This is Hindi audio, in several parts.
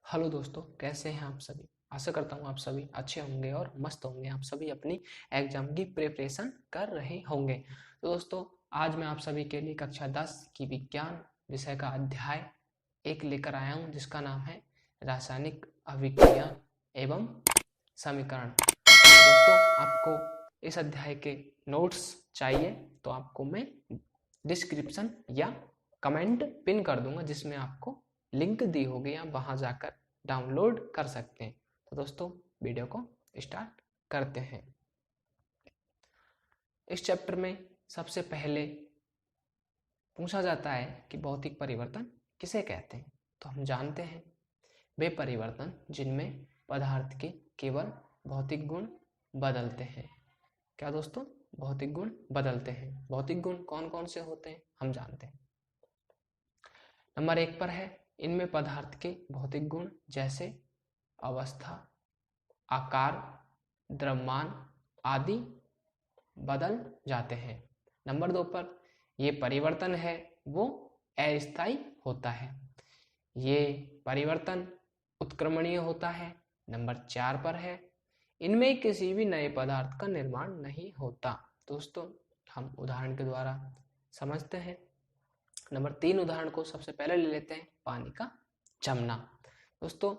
हेलो दोस्तों, कैसे हैं आप सभी। आशा करता हूँ आप सभी अच्छे होंगे और मस्त होंगे। आप सभी अपनी एग्जाम की प्रिपरेशन कर रहे होंगे। तो दोस्तों, आज मैं आप सभी के लिए कक्षा 10 की विज्ञान विषय का अध्याय 1 लेकर आया हूँ, जिसका नाम है रासायनिक अभिक्रिया एवं समीकरण। दोस्तों, आपको इस अध्याय के नोट्स चाहिए तो आपको मैं डिस्क्रिप्शन या कमेंट पिन कर दूंगा, जिसमें आपको लिंक दी होगी, आप वहां जाकर डाउनलोड कर सकते हैं। तो दोस्तों, वीडियो को स्टार्ट करते हैं। इस चैप्टर में सबसे पहले पूछा जाता है कि भौतिक परिवर्तन किसे कहते हैं। तो हम जानते हैं वे परिवर्तन जिनमें पदार्थ के केवल भौतिक गुण बदलते हैं। क्या दोस्तों? भौतिक गुण बदलते हैं। भौतिक गुण कौन कौन से होते हैं हम जानते हैं। नंबर 1 पर है, इनमें पदार्थ के भौतिक गुण जैसे अवस्था, आकार, द्रव्यमान आदि बदल जाते हैं। नंबर 2 पर ये परिवर्तन है वो अस्थायी होता है। ये परिवर्तन उत्क्रमणीय होता है। नंबर 4 पर है, इनमें किसी भी नए पदार्थ का निर्माण नहीं होता। दोस्तों, हम उदाहरण के द्वारा समझते हैं। नंबर 3 उदाहरण को सबसे पहले ले लेते हैं, पानी का जमना। दोस्तों,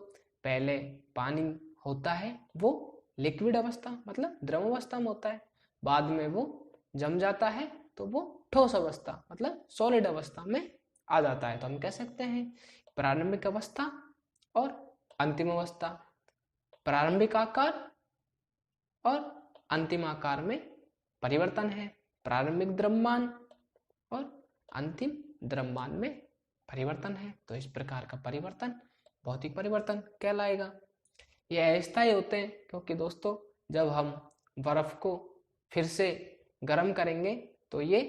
पहले पानी होता है वो लिक्विड अवस्था मतलब द्रव अवस्था में होता है, बाद में वो जम जाता है तो वो ठोस अवस्था मतलब सॉलिड अवस्था में आ जाता है। तो हम कह सकते हैं प्रारंभिक अवस्था और अंतिम अवस्था। प्रारंभिक आकार और अंतिम आकार में परिवर्तन है। प्रारंभिक द्रव्यमान और अंतिम द्रव्यमान में परिवर्तन है। तो इस प्रकार का परिवर्तन भौतिक परिवर्तन कहलाएगा। ये अस्थायी होते हैं क्योंकि दोस्तों, जब हम बर्फ को फिर से गर्म करेंगे तो ये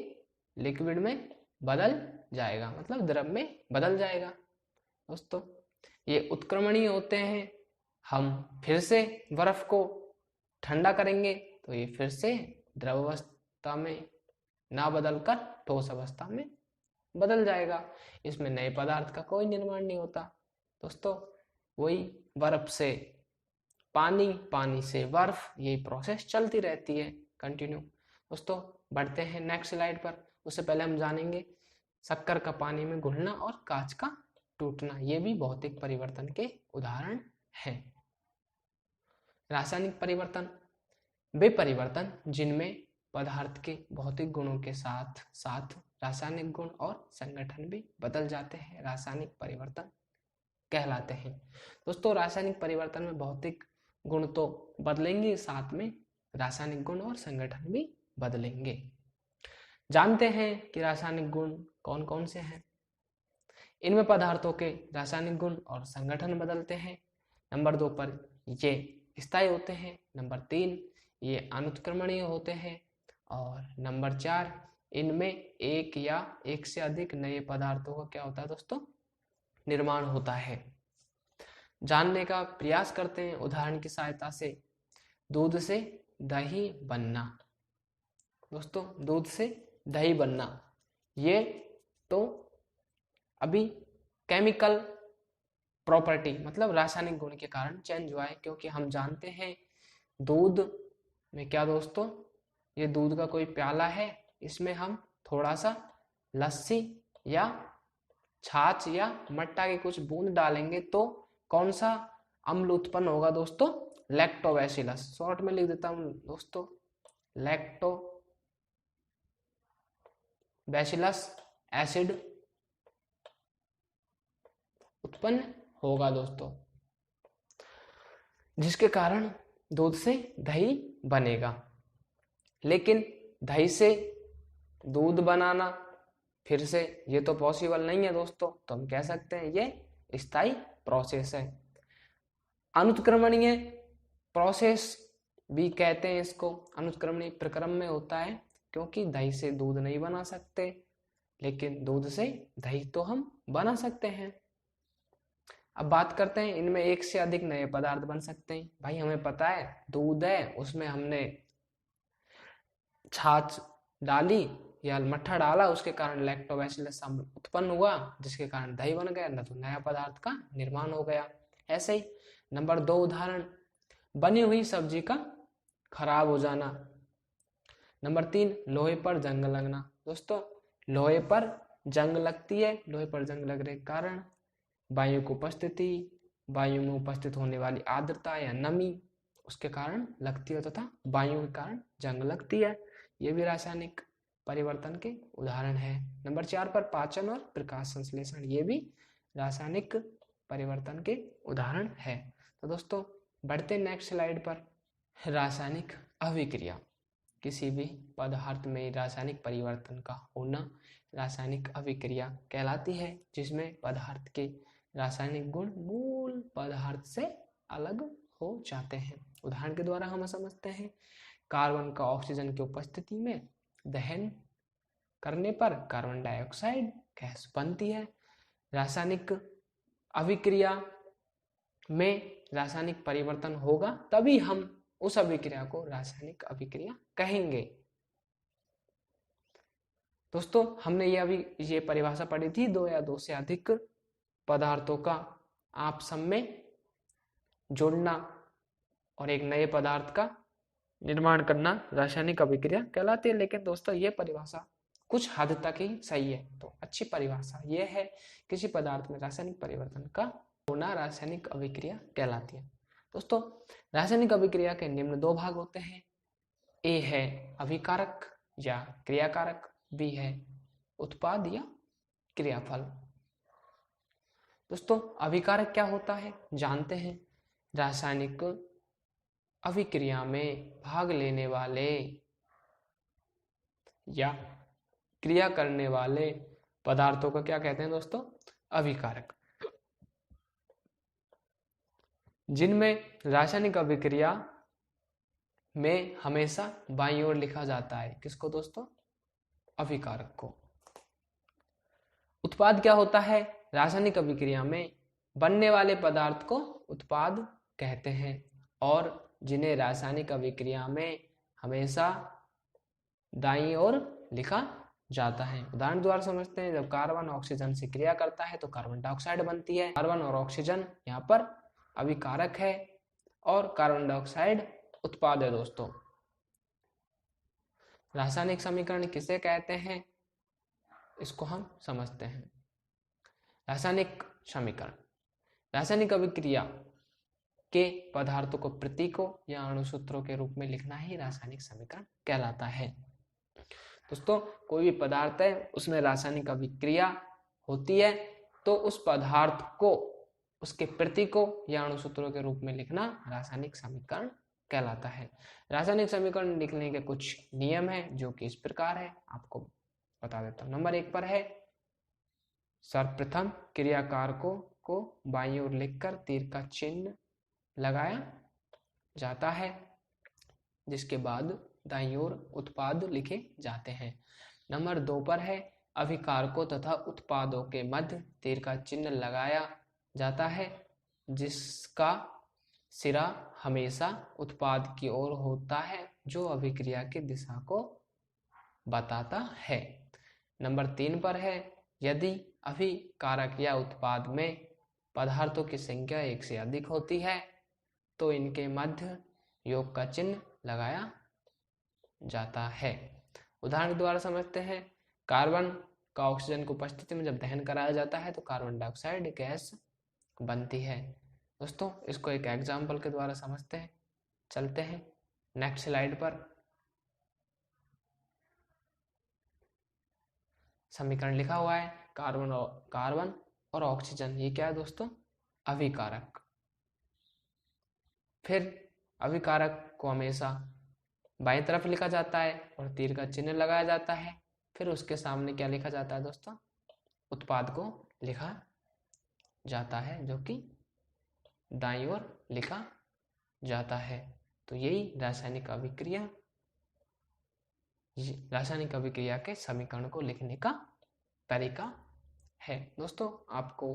लिक्विड में बदल जाएगा मतलब द्रव में बदल जाएगा। दोस्तों, ये उत्क्रमणीय होते हैं। हम फिर से बर्फ को ठंडा करेंगे तो ये फिर से द्रव अवस्था में ना बदलकर ठोस अवस्था में बदल जाएगा। इसमें नए पदार्थ का कोई निर्माण नहीं होता। दोस्तों, वही बर्फ से पानी, पानी से बर्फ, ये प्रोसेस चलती रहती है कंटिन्यू। दोस्तों, बढ़ते हैं नेक्स्ट स्लाइड पर। उससे पहले हम जानेंगे शक्कर का पानी में घुलना और कांच का टूटना। ये भी भौतिक परिवर्तन के उदाहरण हैं। रासायनिक परिवर्तन वे परिवर्तन जिनमें पदार्थ के भौतिक गुणों के साथ साथ रासायनिक गुण और संगठन भी बदल जाते हैं, रासायनिक परिवर्तन कहलाते हैं। दोस्तों, रासायनिक परिवर्तन में भौतिक गुण तो बदलेंगे, साथ में रासायनिक गुण और संगठन भी बदलेंगे। जानते हैं कि रासायनिक गुण कौन कौन से हैं। इनमें पदार्थों के रासायनिक गुण और संगठन बदलते हैं। नंबर 2 पर ये स्थायी होते हैं। नंबर 3 ये अनुत्क्रमणीय होते हैं। और नंबर 4 इनमें एक या एक से अधिक नए पदार्थों का क्या होता है दोस्तों? निर्माण होता है। जानने का प्रयास करते हैं उदाहरण की सहायता से। दूध से दही बनना। दोस्तों, दूध से दही बनना ये तो अभी केमिकल प्रॉपर्टी मतलब रासायनिक गुण के कारण चेंज हुआ है, क्योंकि हम जानते हैं दूध में क्या दोस्तों, ये दूध का कोई प्याला है, इसमें हम थोड़ा सा लस्सी या छाछ या मट्टा की कुछ बूंद डालेंगे तो कौन सा अम्ल उत्पन्न होगा दोस्तों? लैक्टोबैसिलस। शॉर्ट में लिख देता हूं दोस्तों, लैक्टोबैसिलस एसिड उत्पन्न होगा दोस्तों, जिसके कारण दूध से दही बनेगा। लेकिन दही से दूध बनाना फिर से ये तो पॉसिबल नहीं है दोस्तों, तो हम कह सकते हैं ये स्थायी प्रोसेस है। अनुत्क्रमणीय प्रोसेस भी कहते हैं इसको। अनुत्क्रमणीय प्रक्रम में होता है क्योंकि दही से दूध नहीं बना सकते, लेकिन दूध से दही तो हम बना सकते हैं। अब बात करते हैं इनमें एक से अधिक नए पदार्थ बन सकते हैं। भाई, हमें पता है दूध है, उसमें हमने छाछ डाली या मट्ठा डाला, उसके कारण लैक्टोबैसिलस अम्ल उत्पन्न हुआ, जिसके कारण दही बन गया, न तो नया पदार्थ का निर्माण हो गया। ऐसे ही नंबर 2 उदाहरण, बनी हुई सब्जी का खराब हो जाना। नंबर 3, लोहे पर जंग लगना। दोस्तों लोहे पर जंग लगती है, लोहे पर जंग लगने के कारण वायु की उपस्थिति, वायु में उपस्थित होने वाली आर्द्रता या नमी उसके कारण लगती है तथा वायु के कारण जंग लगती है। ये भी रासायनिक परिवर्तन के उदाहरण है। नंबर 4 पर पाचन और प्रकाश संश्लेषण, ये भी रासायनिक परिवर्तन के उदाहरण है। तो दोस्तों बढ़ते नेक्स्ट स्लाइड पर। रासायनिक अभिक्रिया, किसी भी पदार्थ में रासायनिक परिवर्तन का होना रासायनिक अभिक्रिया कहलाती है, जिसमें पदार्थ के रासायनिक गुण मूल पदार्थ से अलग हो जाते हैं। उदाहरण के द्वारा हम समझते हैं, कार्बन का ऑक्सीजन की उपस्थिति में दहन करने पर कार्बन डाइऑक्साइड गैस बनती है। रासायनिक अभिक्रिया में रासायनिक परिवर्तन होगा तभी हम उस अभिक्रिया को रासायनिक अभिक्रिया कहेंगे। दोस्तों हमने ये परिभाषा पढ़ी थी, 2 या 2 से अधिक पदार्थों का आपस में जोड़ना और एक नए पदार्थ का निर्माण करना रासायनिक अभिक्रिया कहलाती है। लेकिन दोस्तों ये परिभाषा कुछ हद तक ही सही है। तो अच्छी परिभाषा ये है, किसी पदार्थ में रासायनिक परिवर्तन का होना रासायनिक अभिक्रिया कहलाती है। दोस्तों रासायनिक अभिक्रिया के निम्न 2 भाग होते हैं, ए है अभिकारक या क्रियाकारक, बी है उत्पाद या क्रियाफल। दोस्तों अभिकारक क्या होता है जानते हैं। रासायनिक अभिक्रिया में भाग लेने वाले या क्रिया करने वाले पदार्थों को क्या कहते हैं दोस्तों? अभिकारक। जिनमें रासायनिक अभिक्रिया में हमेशा बाईं ओर लिखा जाता है, किसको दोस्तों? अभिकारक को। उत्पाद क्या होता है? रासायनिक अभिक्रिया में बनने वाले पदार्थ को उत्पाद कहते हैं और जिन्हें रासायनिक अभिक्रिया में हमेशा दाईं ओर लिखा जाता है। उदाहरण द्वारा समझते हैं, जब कार्बन ऑक्सीजन से क्रिया करता है तो कार्बन डाइऑक्साइड बनती है। कार्बन और ऑक्सीजन यहाँ पर अभिकारक है और कार्बन डाइऑक्साइड उत्पाद है। दोस्तों रासायनिक समीकरण किसे कहते हैं इसको हम समझते हैं। रासायनिक समीकरण, रासायनिक अभिक्रिया के पदार्थों को प्रतीकों या अणुसूत्रों के रूप में लिखना ही रासायनिक समीकरण कहलाता है। दोस्तों कोई भी पदार्थ है उसमें रासायनिक अभिक्रिया होती है तो उस पदार्थ को उसके प्रतीकों या अणुसूत्रों के रूप में लिखना रासायनिक समीकरण कहलाता है। रासायनिक समीकरण लिखने के कुछ नियम है जो कि इस प्रकार है, आपको बता देता हूं। नंबर 1 पर है, सर्वप्रथम क्रियाकारकों को बाईं ओर लिखकर तीर का चिन्ह लगाया जाता है, जिसके बाद दाईं ओर उत्पाद लिखे जाते हैं। नंबर 2 पर है, अभिकारकों तथा उत्पादों के मध्य तीर का चिन्ह लगाया जाता है, जिसका सिरा हमेशा उत्पाद की ओर होता है जो अभिक्रिया की दिशा को बताता है। नंबर 3 पर है, यदि अभिकारक या उत्पाद में पदार्थों की संख्या 1 से अधिक होती है तो इनके मध्य योग का चिन्ह लगाया जाता है। उदाहरण द्वारा समझते हैं, कार्बन का ऑक्सीजन की उपस्थिति में जब दहन कराया जाता है तो कार्बन डाइऑक्साइड गैस बनती है। दोस्तों इसको एक एग्जाम्पल के द्वारा समझते हैं। चलते हैं नेक्स्ट स्लाइड पर। समीकरण लिखा हुआ है, कार्बन और ऑक्सीजन, ये क्या है दोस्तों? अभिकारक। फिर अभिकारक को हमेशा बाईं तरफ लिखा जाता है और तीर का चिन्ह लगाया जाता है। फिर उसके सामने क्या लिखा जाता है दोस्तों? उत्पाद को लिखा जाता है जो कि दाईं ओर लिखा जाता है। तो यही रासायनिक अभिक्रिया के समीकरण को लिखने का तरीका है। दोस्तों आपको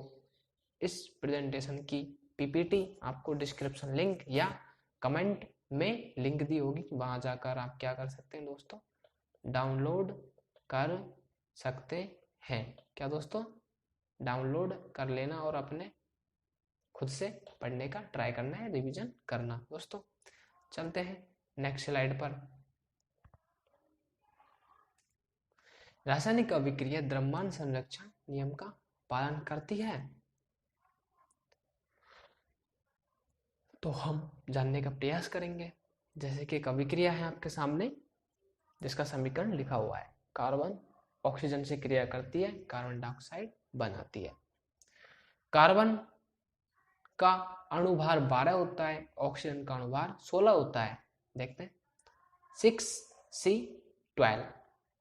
इस प्रेजेंटेशन की पीपीटी आपको डिस्क्रिप्शन लिंक या कमेंट में लिंक दी होगी, वहां जाकर आप क्या कर सकते हैं दोस्तों? डाउनलोड कर सकते हैं। क्या दोस्तों? डाउनलोड कर लेना और अपने खुद से पढ़ने का ट्राई करना है, रिवीजन करना। दोस्तों चलते हैं नेक्स्ट स्लाइड पर। रासायनिक अभिक्रिया द्रव्यमान संरक्षण नियम का पालन करती है, तो हम जानने का प्रयास करेंगे। जैसे कि एक अभिक्रिया है आपके सामने जिसका समीकरण लिखा हुआ है, कार्बन ऑक्सीजन से क्रिया करती है, कार्बन डाइऑक्साइड बनाती है। कार्बन का अणुभार 12 होता है, ऑक्सीजन का अणुभार 16 होता है। देखते हैं 6C12।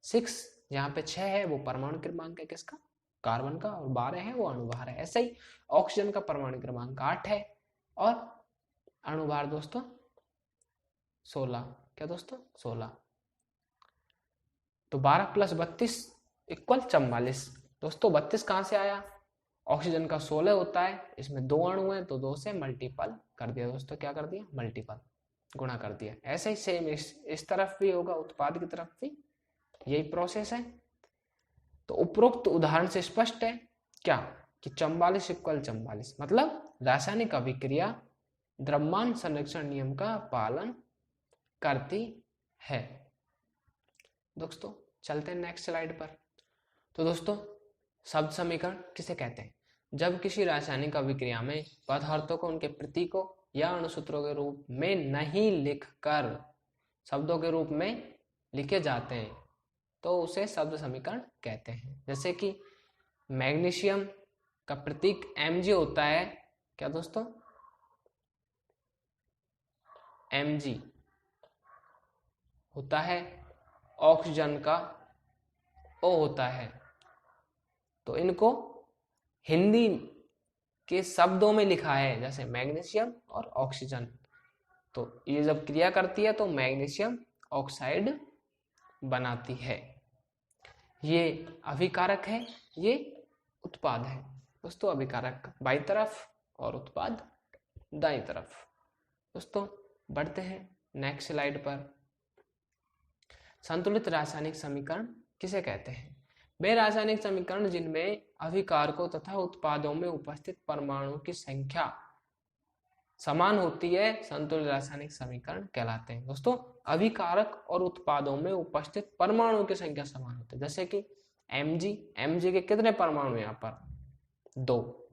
6 यहाँ पे 6 है वो परमाणु क्रमांक है किसका, कार्बन का, और 12 है वो अणुभार है। ऐसे ही ऑक्सीजन का परमाणु क्रमांक 8 है और अणुभार दोस्तों 16। क्या दोस्तों 16। तो 12 + 32 = 44। दोस्तों 32 कहां से आया, ऑक्सीजन का 16 होता है, इसमें 2 अणु हैं तो 2 से मल्टीपल कर दिया। दोस्तों क्या कर दिया, मल्टीपल, गुणा कर दिया। ऐसे ही सेम इस तरफ भी होगा, उत्पाद की तरफ भी यही प्रोसेस है। तो उपरोक्त उदाहरण से स्पष्ट है क्या कि 44 = 44, मतलब रासायनिक अभिक्रिया द्रव्यमान संरक्षण नियम का पालन करती है। दोस्तों चलते हैं नेक्स्ट स्लाइड पर। तो दोस्तों शब्द समीकरण किसे कहते हैं, जब किसी रासायनिक अभिक्रिया में पदार्थों को उनके प्रतीकों या अणुसूत्रों के रूप में नहीं लिखकर शब्दों के रूप में लिखे जाते हैं तो उसे शब्द समीकरण कहते हैं। जैसे कि मैग्नीशियम का प्रतीक Mg होता है। क्या दोस्तों, Mg होता है, ऑक्सीजन का O होता है। तो इनको हिंदी के शब्दों में लिखा है, जैसे मैग्नीशियम और ऑक्सीजन। तो ये जब क्रिया करती है तो मैग्नीशियम ऑक्साइड बनाती है। ये अभिकारक है, ये उत्पाद है। दोस्तों अभिकारक बाईं तरफ और उत्पाद दाईं तरफ। दोस्तों बढ़ते हैं नेक्स्ट स्लाइड पर। संतुलित रासायनिक समीकरण किसे कहते हैं, वे रासायनिक समीकरण जिनमें अभिकारकों तथा उत्पादों में उपस्थित परमाणुओं की संख्या समान होती है संतुलित रासायनिक समीकरण कहलाते हैं। दोस्तों अभिकारक और उत्पादों में उपस्थित परमाणुओं की संख्या समान होती है। जैसे कि Mg के कितने परमाणु यहाँ पर, 2।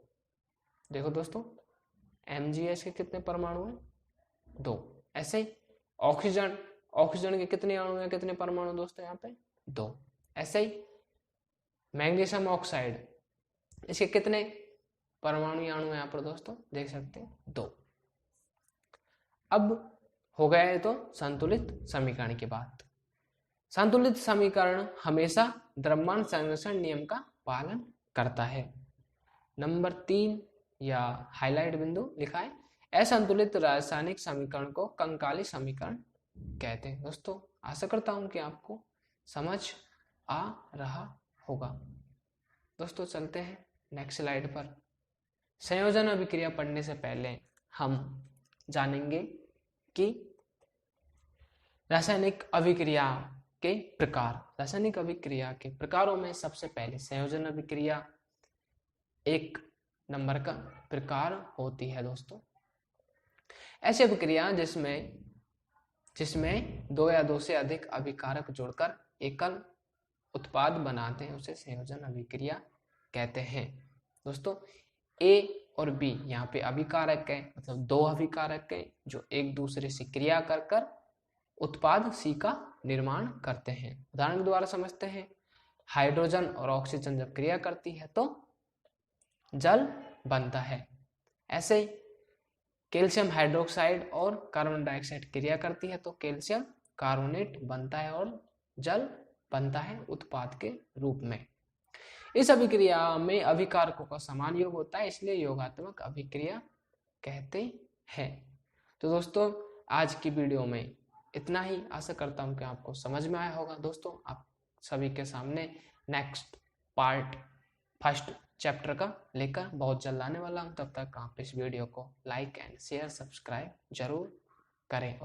देखो दोस्तों MgS के कितने परमाणु हैं, 2। ऐसे ही ऑक्सीजन के कितने अणु हैं, कितने परमाणु दोस्तों यहाँ पे, 2। ऐसे ही मैग्नीशियम ऑक्साइड, इसके कितने परमाणु अणु हैं यहाँ पर दोस्तों, देख सकते हैं 2। अब हो गया है तो संतुलित समीकरण की बात। संतुलित समीकरण हमेशा द्रव्यमान संरक्षण नियम का पालन करता है। नंबर 3 या हाईलाइट बिंदु लिखा है, असंतुलित रासायनिक समीकरण को कंकाली समीकरण कहते हैं। दोस्तों आशा करता हूं कि आपको समझ आ रहा होगा। दोस्तों चलते हैं नेक्स्ट स्लाइड पर। संयोजन अभिक्रिया पढ़ने से पहले हम जानेंगे कि रासायनिक अभिक्रिया के प्रकार। रासायनिक अभिक्रिया के प्रकारों में सबसे पहले संयोजन अभिक्रिया 1 नंबर का प्रकार होती है। दोस्तों ऐसी अभिक्रिया जिसमें 2 या 2 से अधिक अभिकारक जोड़कर एकल उत्पाद बनाते हैं उसे संयोजन अभिक्रिया कहते हैं। दोस्तों A और B यहाँ पे अभिकारक है, मतलब 2 अभिकारक है जो एक दूसरे से क्रिया कर उत्पाद C का निर्माण करते हैं। उदाहरण के द्वारा समझते हैं, हाइड्रोजन और ऑक्सीजन जब क्रिया करती है तो जल बनता है। ऐसे ही कैल्शियम हाइड्रोक्साइड और कार्बन डाइऑक्साइड क्रिया करती है तो कैल्शियम कार्बोनेट बनता है और जल बनता है उत्पाद के रूप में। इस अभिक्रिया में अभिकारकों का समान योग होता है, इसलिए योगात्मक अभिक्रिया कहते हैं। तो दोस्तों आज की वीडियो में इतना ही। आशा करता हूं कि आपको समझ में आया होगा। दोस्तों आप सभी के सामने नेक्स्ट पार्ट फर्स्ट चैप्टर का लेकर बहुत जल्द आने वाला हूं। तब तक आप इस वीडियो को लाइक एंड शेयर सब्सक्राइब जरूर करें।